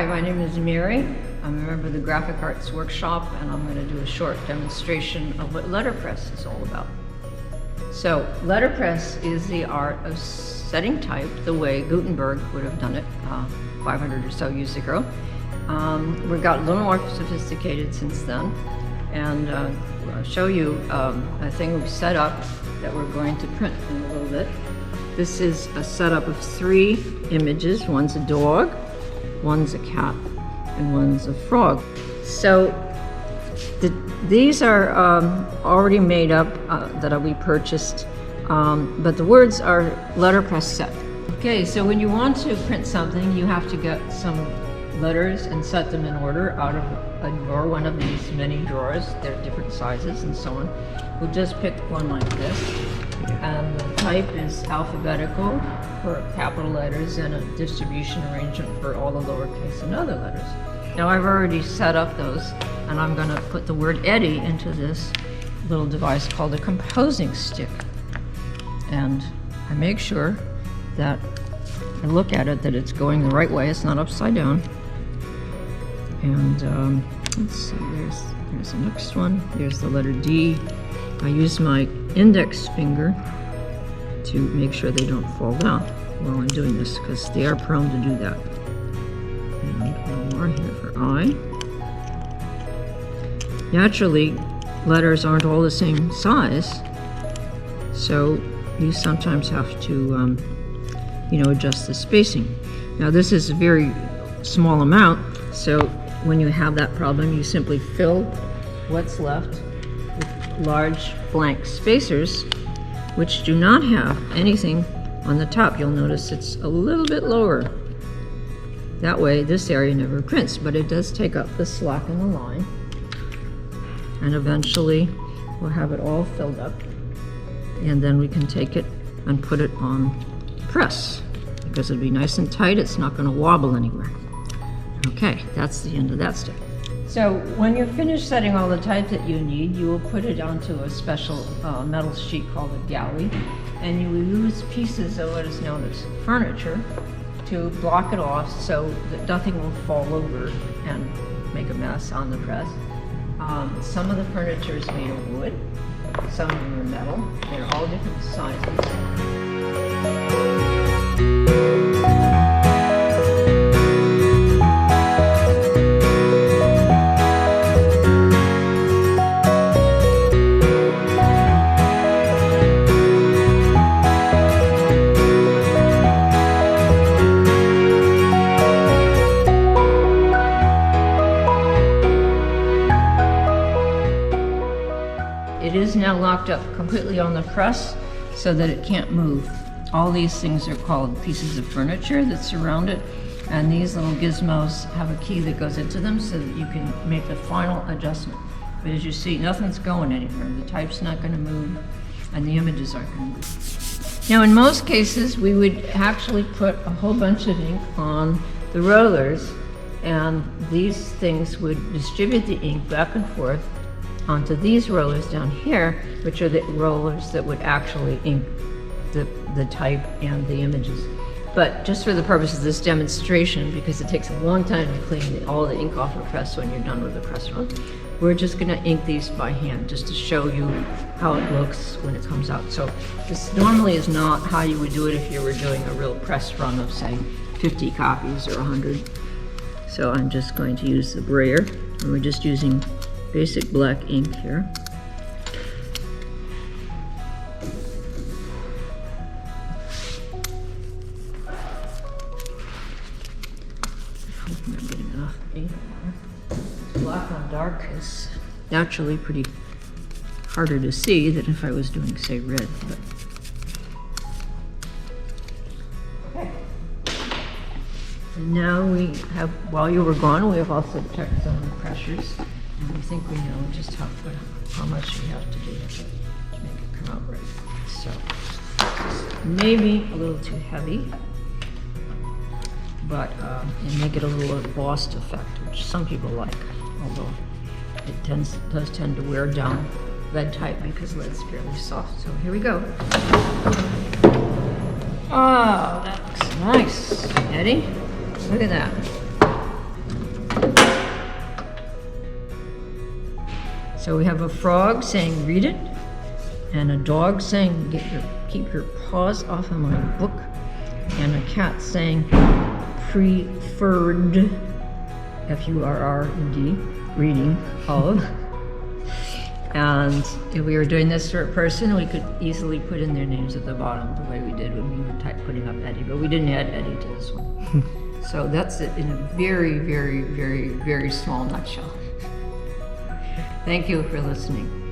Hi, my name is Mary. I'm a member of the Graphic Arts Workshop, and I'm going to do a short demonstration of what letterpress is all about. So, letterpress is the art of setting type the way Gutenberg would have done it 500 or so years ago. We've got a little more sophisticated since then, and I'll show you a thing we've set up that we're going to print in a little bit. This is a setup of 3 images. One's a dog, one's a cat, and one's a frog. So these are already made up that we purchased, but the words are letterpress set. Okay, so when you want to print something, you have to get some letters and set them in order out of a drawer, one of these many drawers. They're different sizes and so on. We'll just pick one like this, and the type is alphabetical for capital letters and a distribution arrangement for all the lowercase and other letters. Now I've already set up those, and I'm going to put the word Eddie into this little device called a composing stick. And I make sure that I look at it, that it's going the right way, it's not upside down. And let's see, there's the next one. There's the letter D. I use my index finger to make sure they don't fall down while I'm doing this, because they are prone to do that. And one more here for I. Naturally, letters aren't all the same size, so you sometimes have to adjust the spacing. Now this is a very small amount, so when you have that problem, you simply fill what's left with large blank spacers, which do not have anything on the top. You'll notice it's a little bit lower. That way this area never prints, but it does take up the slack in the line. And eventually we'll have it all filled up, and then we can take it and put it on press, because it'll be nice and tight. It's not going to wobble anywhere. Okay, that's the end of that step. So when you're finished setting all the type that you need, you will put it onto a special metal sheet called a galley, and you will use pieces of what is known as furniture to block it off so that nothing will fall over and make a mess on the press. Some of the furniture is made of wood, some of them are metal. They're all different sizes. It is now locked up completely on the press so that it can't move. All these things are called pieces of furniture that surround it, and these little gizmos have a key that goes into them so that you can make the final adjustment. But as you see, nothing's going anywhere. The type's not going to move, and the images aren't going to move. Now, in most cases, we would actually put a whole bunch of ink on the rollers, and these things would distribute the ink back and forth onto these rollers down here, which are the rollers that would actually ink the type and the images. But just for the purpose of this demonstration, because it takes a long time to clean all the ink off a press when you're done with the press run, we're just going to ink these by hand just to show you how it looks when it comes out. So this normally is not how you would do it if you were doing a real press run of, say, 50 copies or 100. So I'm just going to use the brayer, and we're just using basic black ink here. I hope I'm not getting enough ink. Black on dark is naturally pretty harder to see than if I was doing, say, red. But okay. And now we have, while you were gone, we have also checked some of the pressures. And we think we know just how much we have to do to make it come out right. So, maybe a little too heavy, but and make it a little embossed effect, which some people like, although it does tend to wear down lead type because lead's fairly soft. So here we go. Oh, that looks nice. Eddie, look at that. So we have a frog saying, read it, and a dog saying, keep your paws off of my book, and a cat saying, preferred, F-U-R-R-E-D, reading of. And if we were doing this for a person, we could easily put in their names at the bottom the way we did when we were putting up Eddie, but we didn't add Eddie to this one. So that's it in a very, very, very, very small nutshell. Thank you for listening.